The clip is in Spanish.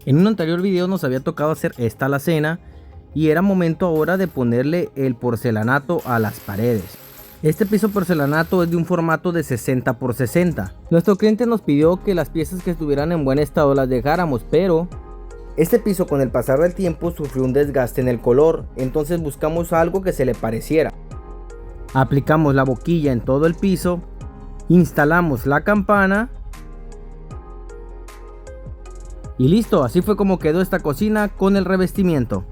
En un anterior video nos había tocado hacer esta alacena y era momento ahora de ponerle el porcelanato a las paredes. Este piso porcelanato es de un formato de 60 por 60. Nuestro cliente nos pidió que las piezas que estuvieran en buen estado las dejáramos, pero este piso con el pasar del tiempo sufrió un desgaste en el color, entonces buscamos algo que se le pareciera. Aplicamos la boquilla en todo el piso, instalamos la campana y listo, así fue como quedó esta cocina con el revestimiento.